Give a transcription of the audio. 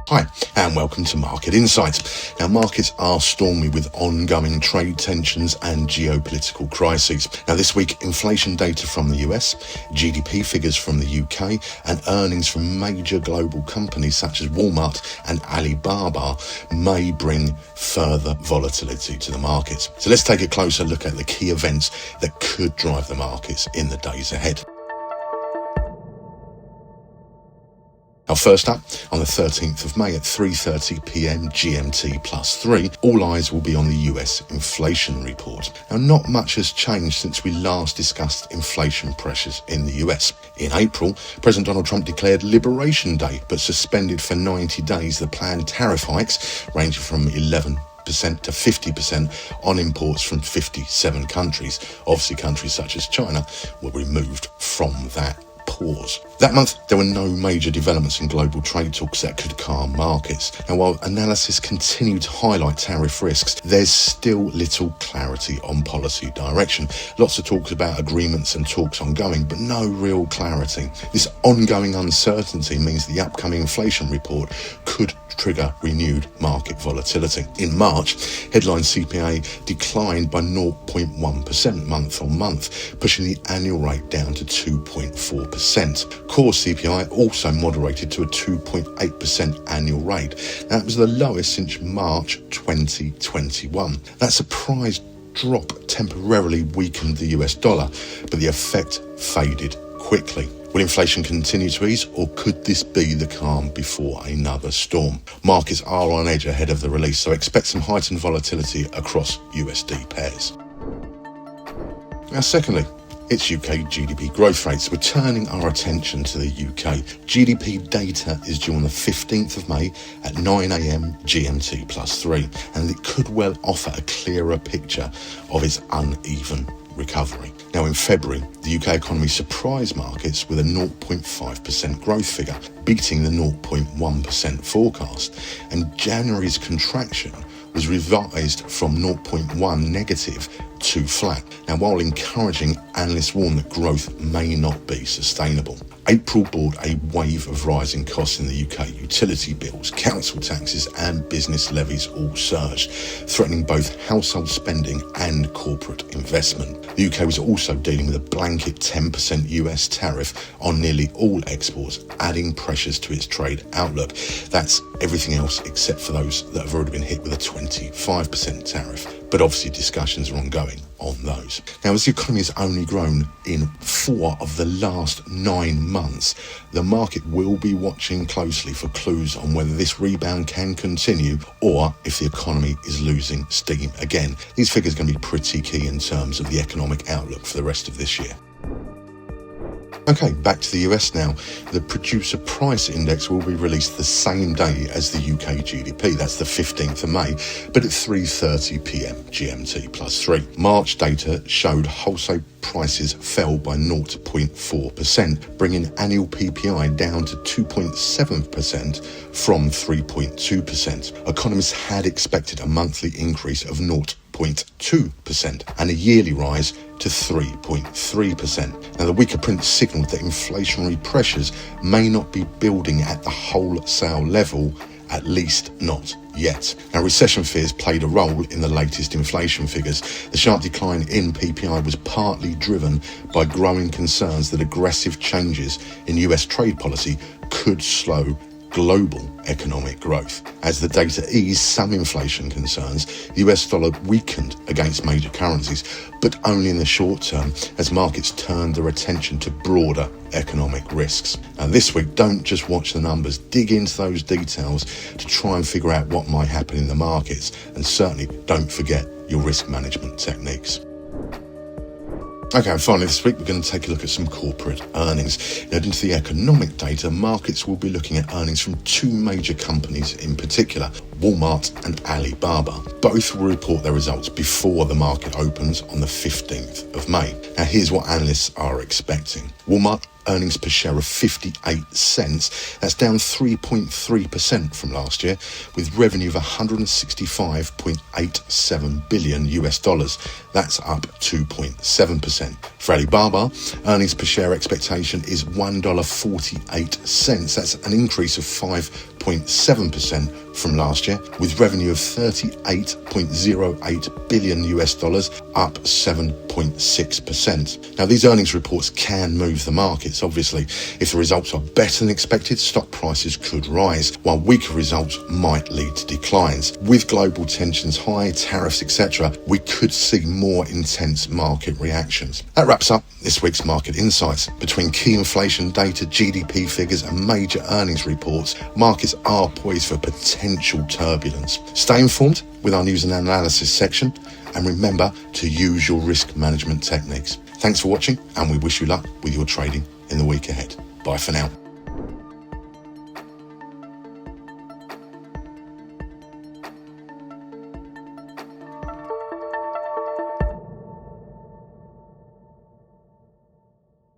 Hi, and welcome to Market Insights. Now, markets are stormy with ongoing trade tensions and geopolitical crises. Now, this week, inflation data from the US, GDP figures from the UK, and earnings from major global companies such as Walmart and Alibaba may bring further volatility to the markets. So let's take a closer look at the key events that could drive the markets in the days ahead. Now, first up, on the 13th of May at 3:30 p.m. GMT +3, all eyes will be on the US inflation report. Now, not much has changed since we last discussed inflation pressures in the US. In April, President Donald Trump declared Liberation Day, but suspended for 90 days the planned tariff hikes, ranging from 11% to 50% on imports from 57 countries. Obviously, countries such as China were removed from that pause. That month, there were no major developments in global trade talks that could calm markets. Now, while analysis continued to highlight tariff risks, there's still little clarity on policy direction. Lots of talks about agreements and talks ongoing, but no real clarity. This ongoing uncertainty means the upcoming inflation report could trigger renewed market volatility. In March, headline CPI declined by 0.1% month on month, pushing the annual rate down to 2.4%. Core CPI also moderated to a 2.8% annual rate. That was the lowest since March 2021. That surprise drop temporarily weakened the US dollar, but the effect faded quickly. Will inflation continue to ease, or could this be the calm before another storm? Markets are on edge ahead of the release, so expect some heightened volatility across USD pairs. Now, secondly, it's UK GDP growth rates. We're turning our attention to the UK. GDP data is due on the 15th of May at 9 a.m. GMT +3, and it could well offer a clearer picture of its uneven recovery. Now, in February, the UK economy surprised markets with a 0.5% growth figure, beating the 0.1% forecast, and January's contraction was revised from 0.1 negative to flat. Now, while encouraging, analysts warn that growth may not be sustainable. April brought a wave of rising costs in the UK. Utility bills, council taxes and business levies all surged, threatening both household spending and corporate investment. The UK was also dealing with a blanket 10% US tariff on nearly all exports, adding pressures to its trade outlook. That's everything else except for those that have already been hit with a 25% tariff. But obviously discussions are ongoing on those. Now, as the economy has only grown in 4 of the last 9 months, the market will be watching closely for clues on whether this rebound can continue or if the economy is losing steam again. These figures are going to be pretty key in terms of the economic outlook for the rest of this year. Okay, back to the US now. The producer price index will be released the same day as the UK GDP. That's the 15th of May, but at 3:30 p.m. GMT +3. March data showed wholesale prices fell by 0.4%, bringing annual PPI down to 2.7% from 3.2%. Economists had expected a monthly increase of 0.2% and a yearly rise to 3.3%. Now, the weaker print signalled that inflationary pressures may not be building at the wholesale level, at least not yet. Now, recession fears played a role in the latest inflation figures. The sharp decline in PPI was partly driven by growing concerns that aggressive changes in US trade policy could slow global economic growth. As the data eased some inflation concerns, the US dollar weakened against major currencies, but only in the short term as markets turned their attention to broader economic risks. Now, this week, don't just watch the numbers, dig into those details to try and figure out what might happen in the markets, and certainly don't forget your risk management techniques. Okay, and finally this week we're going to take a look at some corporate earnings. Into the economic data, markets will be looking at earnings from 2 major companies in particular, Walmart and Alibaba. Both will report their results before the market opens on the 15th of May. Now, here's what analysts are expecting. Walmart earnings per share of 58 cents. That's down 3.3% from last year, with revenue of $165.87 billion US dollars. That's up 2.7%. For Alibaba, earnings per share expectation is $1.48. That's an increase of 5.9% 6.7% from last year, with revenue of $38.08 billion up 7.6%. Now, these earnings reports can move the markets, obviously. If the results are better than expected, stock prices could rise, while weaker results might lead to declines. With global tensions high, tariffs, etc., we could see more intense market reactions. That wraps up this week's Market Insights. Between key inflation data, GDP figures and major earnings reports, markets are poised for potential turbulence. Stay informed with our news and analysis section, and remember to use your risk management techniques. Thanks for watching, and we wish you luck with your trading in the week ahead. Bye for now.